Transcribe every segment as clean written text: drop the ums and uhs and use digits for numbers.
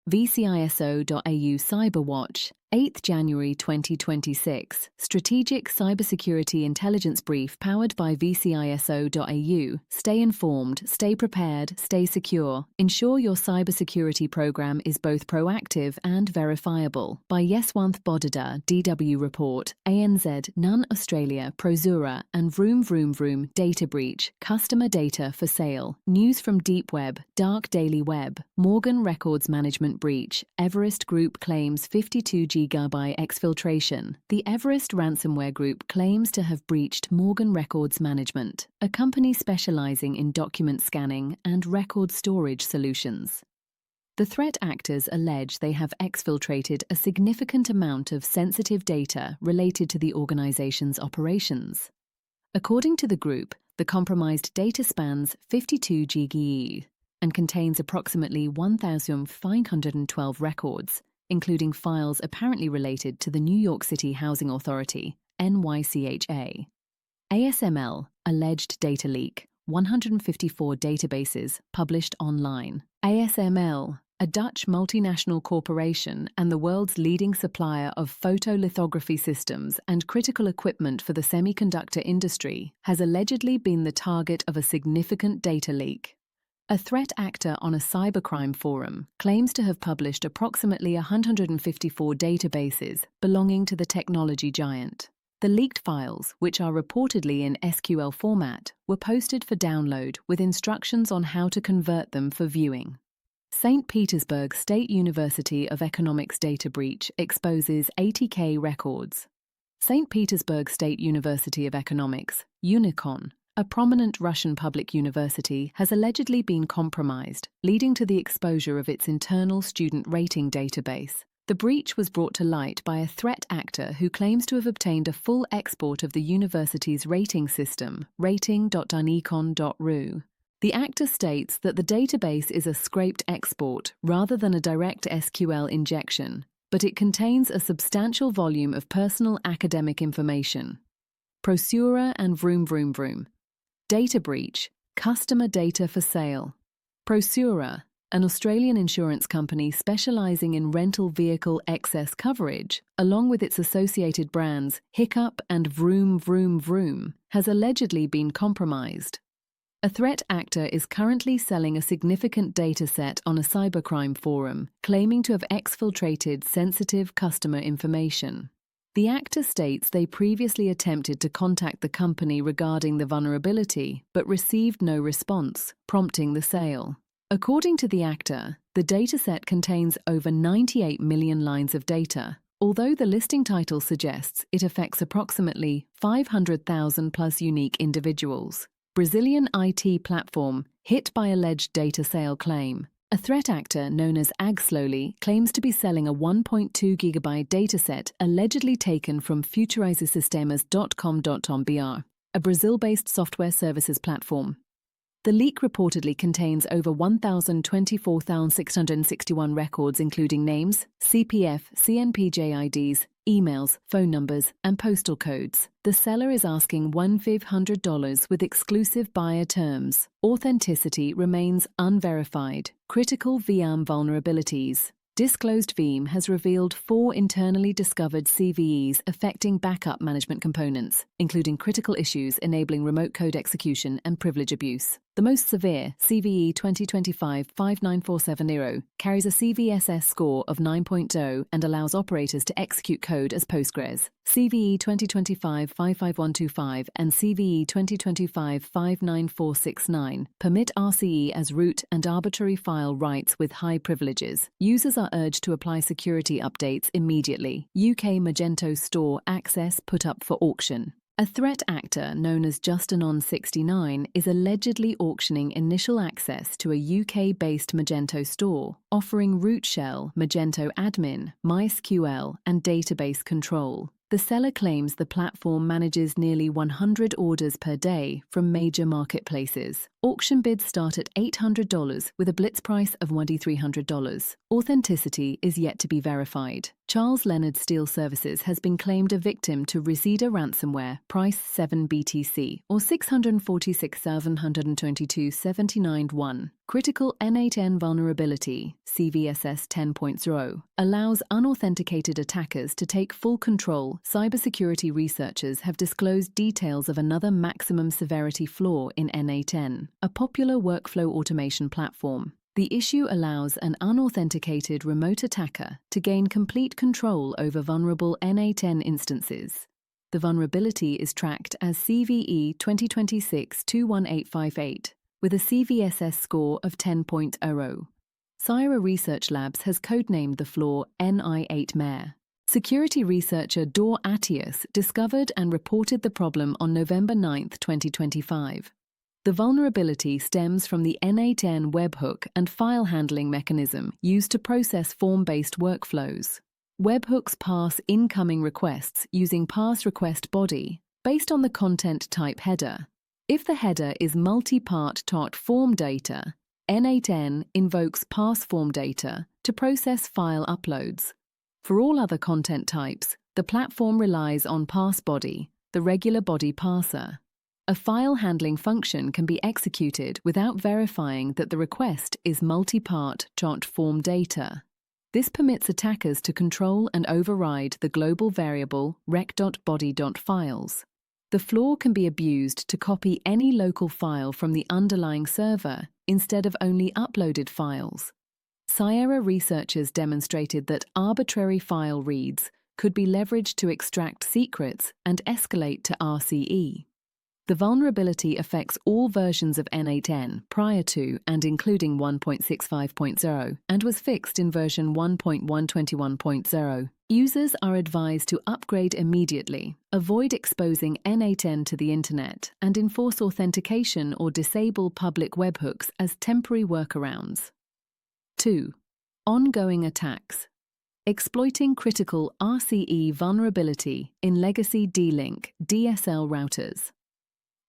vciso-au Cyberwatch, 8th January 2026. Strategic Cybersecurity Intelligence Brief powered by vciso-au. Stay informed, stay prepared, stay secure. Ensure your cybersecurity program is both proactive and verifiable. By Yeswanth Bodada, DW Report, ANZ, None Australia, Prozura, and Vroom Vroom Vroom. Data breach, customer data for sale. News from Deep Web, Dark Daily Web. Morgan Records Management breach. Everest Group claims 52 GB exfiltration. The Everest ransomware group claims to have breached Morgan Records Management, a company specializing in document scanning and record storage solutions. The threat actors allege they have exfiltrated a significant amount of sensitive data related to the organization's operations. According to the group, the compromised data spans 52 GB and contains approximately 1,512 records, including files apparently related to the New York City Housing Authority, NYCHA. ASML, alleged data leak, 154 databases published online. ASML, a Dutch multinational corporation and the world's leading supplier of photolithography systems and critical equipment for the semiconductor industry, has allegedly been the target of a significant data leak. A threat actor on a cybercrime forum claims to have published approximately 154 databases belonging to the technology giant. The leaked files, which are reportedly in SQL format, were posted for download with instructions on how to convert them for viewing. St. Petersburg State University of Economics data breach exposes 80K records. St. Petersburg State University of Economics, UNICON, a prominent Russian public university, has allegedly been compromised, leading to the exposure of its internal student rating database. The breach was brought to light by a threat actor who claims to have obtained a full export of the university's rating system, rating.unicon.ru. The actor states that the database is a scraped export rather than a direct SQL injection, but it contains a substantial volume of personal academic information. Prozura and Vroom Vroom Vroom. Data breach, customer data for sale. Prozura, an Australian insurance company specialising in rental vehicle excess coverage, along with its associated brands Hiccup and Vroom Vroom Vroom, has allegedly been compromised. A threat actor is currently selling a significant data set on a cybercrime forum, claiming to have exfiltrated sensitive customer information. The actor states they previously attempted to contact the company regarding the vulnerability, but received no response, prompting the sale. According to the actor, the dataset contains over 98 million lines of data, although the listing title suggests it affects approximately 500,000 plus unique individuals. Brazilian IT platform hit by alleged data sale claim. A threat actor known as AgSlowly claims to be selling a 1.2 GB dataset allegedly taken from futurizesistemas.com.br, a Brazil-based software services platform. The leak reportedly contains over 1,024,661 records including names, CPF, CNPJ IDs, emails, phone numbers, and postal codes. The seller is asking $1,500 with exclusive buyer terms. Authenticity remains unverified. Critical VM vulnerabilities. Disclosed Veeam has revealed 4 internally discovered CVEs affecting backup management components, including critical issues enabling remote code execution and privilege abuse. The most severe, CVE 2025-59470, carries a CVSS score of 9.0 and allows operators to execute code as Postgres. CVE 2025-55125 and CVE 2025-59469 permit RCE as root and arbitrary file writes with high privileges. Users are urged to apply security updates immediately. UK Magento Store access put up for auction. A threat actor known as Justanon69 is allegedly auctioning initial access to a UK-based Magento store, offering root shell, Magento admin, MySQL, and database control. The seller claims the platform manages nearly 100 orders per day from major marketplaces. Auction bids start at $800 with a blitz price of $1,300. Authenticity is yet to be verified. Charles Leonard Steel Services has been claimed a victim to Reseda ransomware, price 7 BTC, or $646,122.79. Critical N8N vulnerability, CVSS 10.0, allows unauthenticated attackers to take full control. Cybersecurity researchers have disclosed details of another maximum severity flaw in N8N, a popular workflow automation platform. The issue allows an unauthenticated remote attacker to gain complete control over vulnerable N8N instances. The vulnerability is tracked as CVE 2026-21858, with a CVSS score of 10.0. Cyra Research Labs has codenamed the flaw NI8-MARE. Security researcher Dor Attius discovered and reported the problem on November 9, 2025. The vulnerability stems from the N8N webhook and file handling mechanism used to process form-based workflows. Webhooks parse incoming requests using parse request body based on the content type header. If the header is multi-part form data, N8N invokes parse form data to process file uploads. For all other content types, the platform relies on parse body, the regular body parser. A file handling function can be executed without verifying that the request is multi-part form data. This permits attackers to control and override the global variable rec.body.files. The flaw can be abused to copy any local file from the underlying server instead of only uploaded files. Cyra researchers demonstrated that arbitrary file reads could be leveraged to extract secrets and escalate to RCE. The vulnerability affects all versions of N8N prior to and including 1.65.0 and was fixed in version 1.121.0. Users are advised to upgrade immediately, avoid exposing N8N to the internet, and enforce authentication or disable public webhooks as temporary workarounds. 2. Ongoing attacks. Exploiting critical RCE vulnerability in legacy D-Link DSL routers.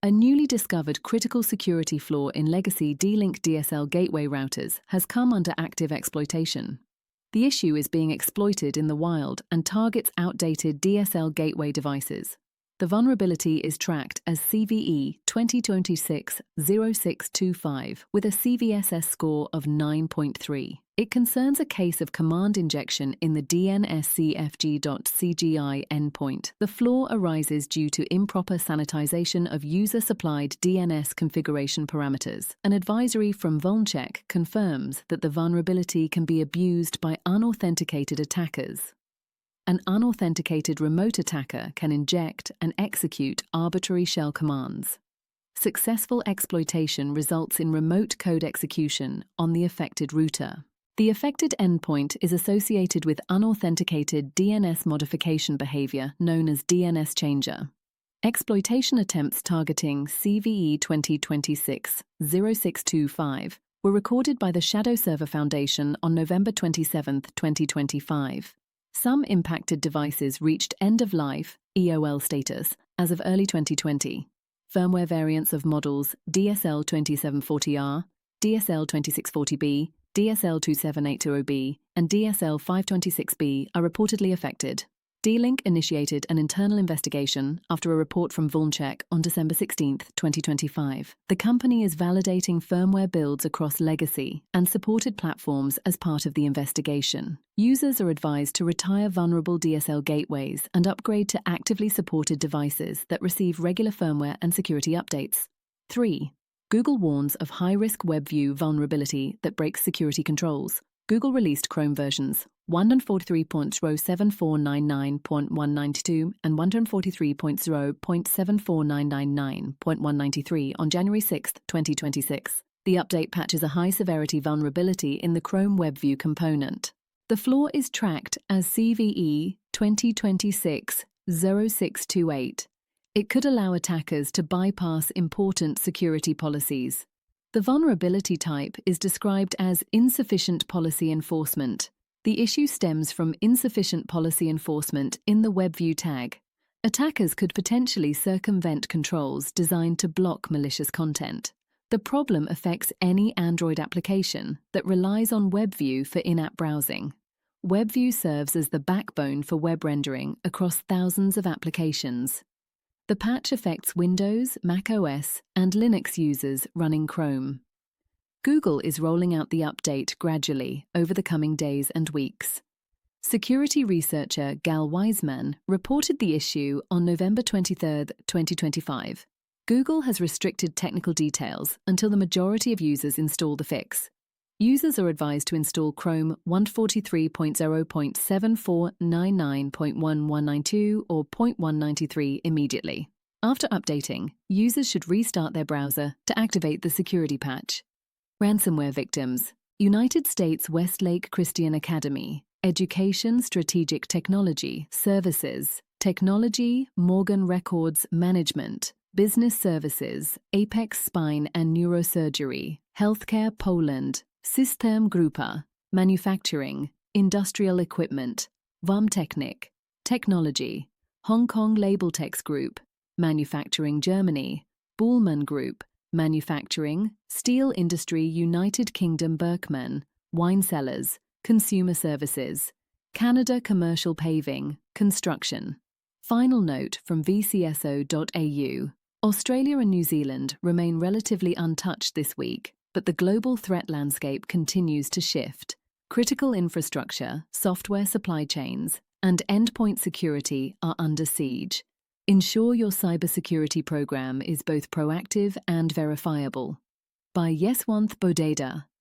A newly discovered critical security flaw in legacy D-Link DSL gateway routers has come under active exploitation. The issue is being exploited in the wild and targets outdated DSL gateway devices. The vulnerability is tracked as CVE 2026-0625 with a CVSS score of 9.3. It concerns a case of command injection in the DNSCFG.CGI endpoint. The flaw arises due to improper sanitization of user-supplied DNS configuration parameters. An advisory from Vulncheck confirms that the vulnerability can be abused by unauthenticated attackers. An unauthenticated remote attacker can inject and execute arbitrary shell commands. Successful exploitation results in remote code execution on the affected router. The affected endpoint is associated with unauthenticated DNS modification behavior known as DNS changer. Exploitation attempts targeting CVE 2026-0625 were recorded by the Shadow Server Foundation on November 27, 2025. Some impacted devices reached end-of-life (EOL) status as of early 2020. Firmware variants of models DSL 2740R, DSL 2640B, DSL 2780B, and DSL 526B are reportedly affected. D-Link initiated an internal investigation after a report from Vulncheck on December 16, 2025. The company is validating firmware builds across legacy and supported platforms as part of the investigation. Users are advised to retire vulnerable DSL gateways and upgrade to actively supported devices that receive regular firmware and security updates. 3. Google warns of high-risk WebView vulnerability that breaks security controls. Google released Chrome versions 143.07499.192 and 143.0.74999.193 on January 6, 2026. The update patches a high-severity vulnerability in the Chrome WebView component. The flaw is tracked as CVE 2026-0628. It could allow attackers to bypass important security policies. The vulnerability type is described as insufficient policy enforcement. The issue stems from insufficient policy enforcement in the WebView tag. Attackers could potentially circumvent controls designed to block malicious content. The problem affects any Android application that relies on WebView for in-app browsing. WebView serves as the backbone for web rendering across thousands of applications. The patch affects Windows, macOS, and Linux users running Chrome. Google is rolling out the update gradually over the coming days and weeks. Security researcher Gal Wiseman reported the issue on November 23, 2025. Google has restricted technical details until the majority of users install the fix. Users are advised to install Chrome 143.0.7499.1192 or 0.193 immediately. After updating, users should restart their browser to activate the security patch. Ransomware victims: United States Westlake Christian Academy, Education Strategic Technology Services, Technology, Morgan Records Management, Business Services, Apex Spine and Neurosurgery, Healthcare Poland, System Grupa, Manufacturing, Industrial Equipment, Varmtechnik, Technology, Hong Kong Labeltex Group, Manufacturing Germany, Buhlmann Group, Manufacturing, Steel Industry United Kingdom Berkman, Wine Cellars, Consumer Services, Canada Commercial Paving, Construction. Final note from vciso-au. Australia and New Zealand remain relatively untouched this week, but the global threat landscape continues to shift. Critical infrastructure, software supply chains, and endpoint security are under siege. Ensure your cybersecurity program is both proactive and verifiable. By Yeswanth Bodeda.